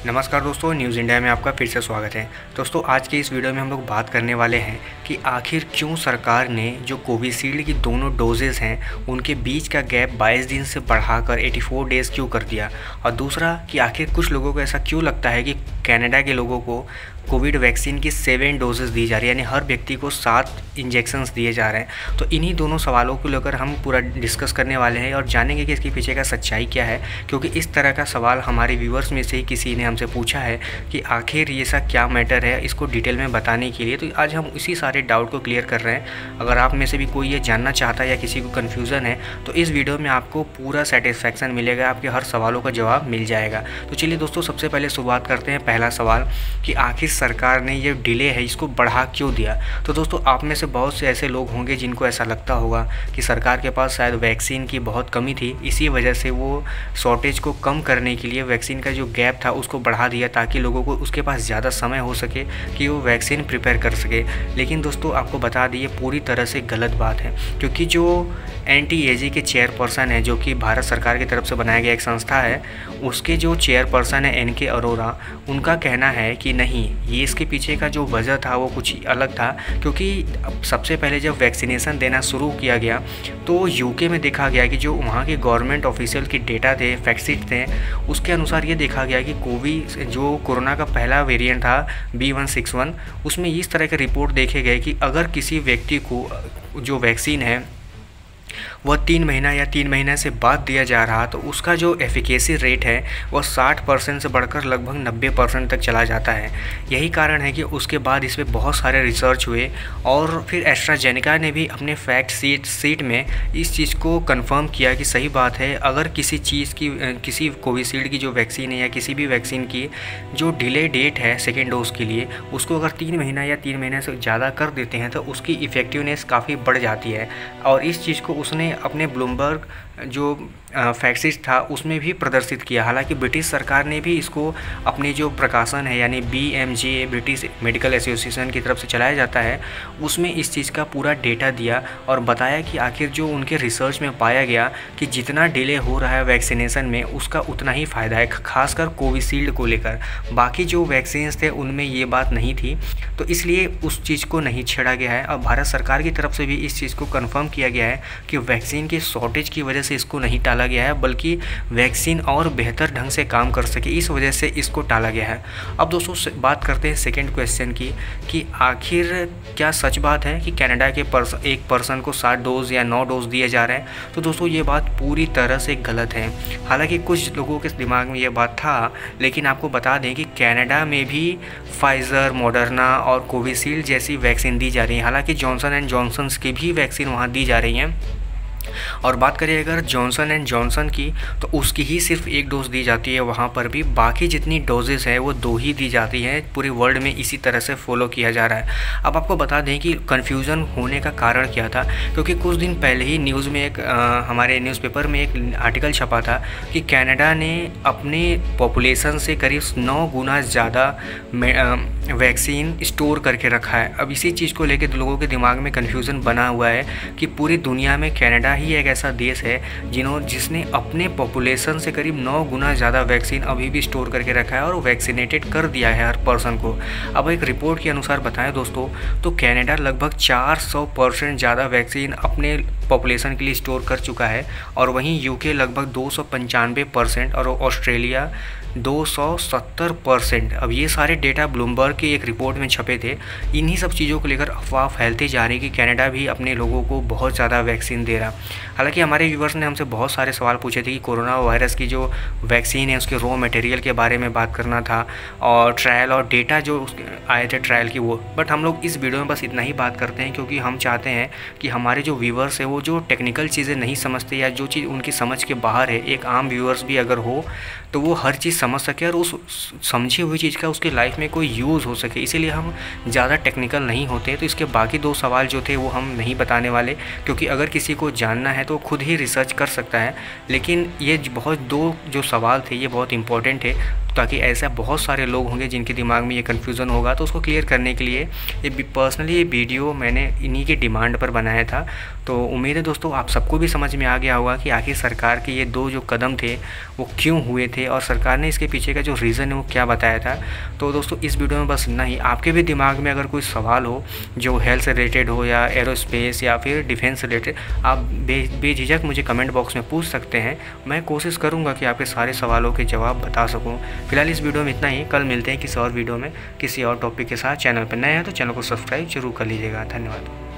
नमस्कार दोस्तों, news India में आपका फिर से स्वागत है। दोस्तों, आज के इस वीडियो में हम लोग बात करने वाले हैं कि आखिर क्यों सरकार ने जो कोविशील्ड की दोनों डोजेज़ हैं उनके बीच का गैप 22 दिन से बढ़ाकर 84 डेज़ क्यों कर दिया, और दूसरा कि आखिर कुछ लोगों को ऐसा क्यों लगता है कि कनाडा के लोगों को कोविड वैक्सीन की 7 डोजेज़ दी जा रही है, यानी हर व्यक्ति को 7 इंजेक्शंस दिए जा रहे हैं। तो इन्हीं दोनों सवालों को लेकर हम पूरा डिस्कस करने वाले हैं और जानेंगे कि इसके पीछे का सच्चाई क्या है, क्योंकि इस तरह का सवाल हमारे व्यूअर्स में से ही किसी ने हमसे पूछा है कि आखिर ये सा क्या मैटर है, इसको डिटेल में बताने के लिए। तो आज हम इसी सारे डाउट को क्लियर कर रहे हैं। अगर आप में से भी कोई ये जानना चाहता है या किसी को कन्फ्यूज़न है तो इस वीडियो में आपको पूरा सेटिस्फैक्शन मिलेगा, आपके हर सवालों का जवाब मिल जाएगा। तो चलिए दोस्तों, सबसे पहले शुरुआत करते हैं। पहला सवाल कि आखिर सरकार ने ये डिले है इसको बढ़ा क्यों दिया। तो दोस्तों, आप में से बहुत से ऐसे लोग होंगे जिनको ऐसा लगता होगा कि सरकार के पास शायद वैक्सीन की बहुत कमी थी, इसी वजह से वो शॉर्टेज को कम करने के लिए वैक्सीन का जो गैप था उसको बढ़ा दिया ताकि लोगों को उसके पास ज़्यादा समय हो सके कि वो वैक्सीन प्रिपेयर कर सके। लेकिन दोस्तों, आपको बता दिए पूरी तरह से गलत बात है, क्योंकि जो NTAG के चेयरपर्सन है, जो कि भारत सरकार की तरफ से बनाया गया एक संस्था है, उसके जो चेयरपर्सन है NK अरोरा, उनका कहना है कि नहीं, ये इसके पीछे का जो वजह था वो कुछ अलग था। क्योंकि सबसे पहले जब वैक्सीनेशन देना शुरू किया गया तो यूके में देखा गया कि जो वहाँ के गवर्नमेंट ऑफिशियल के डेटा थे, फैक्टशीट थे, उसके अनुसार ये देखा गया कि जो कोरोना का पहला वेरिएंट था B161, उसमें इस तरह के रिपोर्ट देखे गए कि अगर किसी व्यक्ति को जो वैक्सीन है वह 3 महीना या 3 महीने से बाद दिया जा रहा तो उसका जो एफिकेसी रेट है वह 60% से बढ़कर लगभग 90% तक चला जाता है। यही कारण है कि उसके बाद इस पर बहुत सारे रिसर्च हुए और फिर एस्ट्राजेनेका ने भी अपने फैक्ट सीट में इस चीज़ को कंफर्म किया कि सही बात है, अगर किसी चीज़ की किसी कोविशील्ड की जो वैक्सीन है या किसी भी वैक्सीन की जो डिले डेट है सेकेंड डोज के लिए, उसको अगर 3 महीना या 3 महीने से ज़्यादा कर देते हैं तो उसकी इफ़ेक्टिवनेस काफ़ी बढ़ जाती है। और इस चीज़ को उसने अपने ब्लूमबर्ग जो फैक्टशीट था उसमें भी प्रदर्शित किया। हालांकि ब्रिटिश सरकार ने भी इसको अपने जो प्रकाशन है यानी BMJ ब्रिटिश मेडिकल एसोसिएशन की तरफ से चलाया जाता है, उसमें इस चीज़ का पूरा डेटा दिया और बताया कि आखिर जो उनके रिसर्च में पाया गया कि जितना डिले हो रहा है वैक्सीनेशन में उसका उतना ही फ़ायदा है, खासकर कोविशील्ड को लेकर। बाकी जो वैक्सीन थे उनमें ये बात नहीं थी, तो इसलिए उस चीज़ को नहीं छेड़ा गया है। और भारत सरकार की तरफ से भी इस चीज़ को कन्फर्म किया गया है कि वैक्सीन की शॉर्टेज की वजह से इसको नहीं टाला गया है, बल्कि वैक्सीन और बेहतर ढंग से काम कर सके इस वजह से इसको टाला गया है। अब दोस्तों, बात करते हैं सेकंड क्वेश्चन की कि आखिर क्या सच बात है कि कनाडा के एक पर्सन को 7 डोज या 9 डोज दिए जा रहे हैं। तो दोस्तों, ये बात पूरी तरह से गलत है। हालांकि कुछ लोगों के दिमाग में ये बात था, लेकिन आपको बता दें कि कनाडा में भी फाइज़र, मॉडर्ना और कोविशील्ड जैसी वैक्सीन दी जा रही है। हालांकि जॉनसन एंड जॉनसन की भी वैक्सीन वहाँ दी जा रही हैं। और बात करिए अगर जॉनसन एंड जॉनसन की, तो उसकी ही सिर्फ 1 डोज दी जाती है वहाँ पर भी, बाकी जितनी डोजेस है वो 2 ही दी जाती हैं। पूरे वर्ल्ड में इसी तरह से फॉलो किया जा रहा है। अब आपको बता दें कि कन्फ्यूज़न होने का कारण क्या था, क्योंकि कुछ दिन पहले ही न्यूज़ में हमारे न्यूज़पेपर में एक आर्टिकल छपा था कि कनाडा ने अपने पॉपुलेशन से करीब 9 गुना ज़्यादा वैक्सीन स्टोर करके रखा है। अब इसी चीज़ को लेकर लोगों के दिमाग में कन्फ्यूज़न बना हुआ है कि पूरी दुनिया में कनाडा ही एक ऐसा देश है जिसने अपने पॉपुलेशन से करीब 9 गुना ज़्यादा वैक्सीन अभी भी स्टोर करके रखा है और वैक्सीनेटेड कर दिया है हर पर्सन को। अब एक रिपोर्ट के अनुसार बताएं दोस्तों, तो कनाडा लगभग 400% ज़्यादा वैक्सीन अपने पॉपुलेशन के लिए स्टोर कर चुका है, और वहीं यूके लगभग 295% और ऑस्ट्रेलिया 270%। अब ये सारे डेटा ब्लूमबर्ग की एक रिपोर्ट में छपे थे। इन्हीं सब चीज़ों को लेकर अफवाह फैलती जा रही कि कनाडा भी अपने लोगों को बहुत ज़्यादा वैक्सीन दे रहा। हालांकि हमारे व्यूवर्स ने हमसे बहुत सारे सवाल पूछे थे कि कोरोना वायरस की जो वैक्सीन है उसके रॉ मटेरियल के बारे में बात करना था और ट्रायल और डेटा जो आए थे ट्रायल की वो। बट हम लोग इस वीडियो में बस इतना ही बात करते हैं, क्योंकि हम चाहते हैं कि हमारे जो व्यूवर्स है वो जो टेक्निकल चीज़ें नहीं समझते या जो चीज़ उनकी समझ के बाहर है, एक आम व्यूवर्स भी अगर हो तो वो हर चीज़ समझ सके और उस समझी हुई चीज़ का उसके लाइफ में कोई यूज़ हो सके। इसीलिए हम ज़्यादा टेक्निकल नहीं होते। तो इसके बाकी 2 सवाल जो थे वो हम नहीं बताने वाले, क्योंकि अगर किसी को जानना है तो खुद ही रिसर्च कर सकता है। लेकिन ये बहुत 2 जो सवाल थे ये बहुत इंपॉर्टेंट है, ताकि ऐसा बहुत सारे लोग होंगे जिनके दिमाग में ये कन्फ्यूज़न होगा, तो उसको क्लियर करने के लिए पर्सनली ये वीडियो मैंने इन्हीं के डिमांड पर बनाया था। तो उम्मीद है दोस्तों आप सबको भी समझ में आ गया होगा कि आखिर सरकार के ये 2 जो कदम थे वो क्यों हुए थे और सरकार ने इसके पीछे का जो रीज़न है वो क्या बताया था। तो दोस्तों इस वीडियो में बस इतना ही। आपके भी दिमाग में अगर कोई सवाल हो जो हेल्थ से रिलेटेड हो या एरोस्पेस या फिर डिफेंस रिलेटेड, आप बेझिझक मुझे कमेंट बॉक्स में पूछ सकते हैं। मैं कोशिश करूँगा कि आपके सारे सवालों के जवाब बता सकूँ। फिलहाल इस वीडियो में इतना ही। कल मिलते हैं किसी और वीडियो में किसी और टॉपिक के साथ। चैनल पर नए हैं तो चैनल को सब्सक्राइब जरूर कर लीजिएगा। धन्यवाद।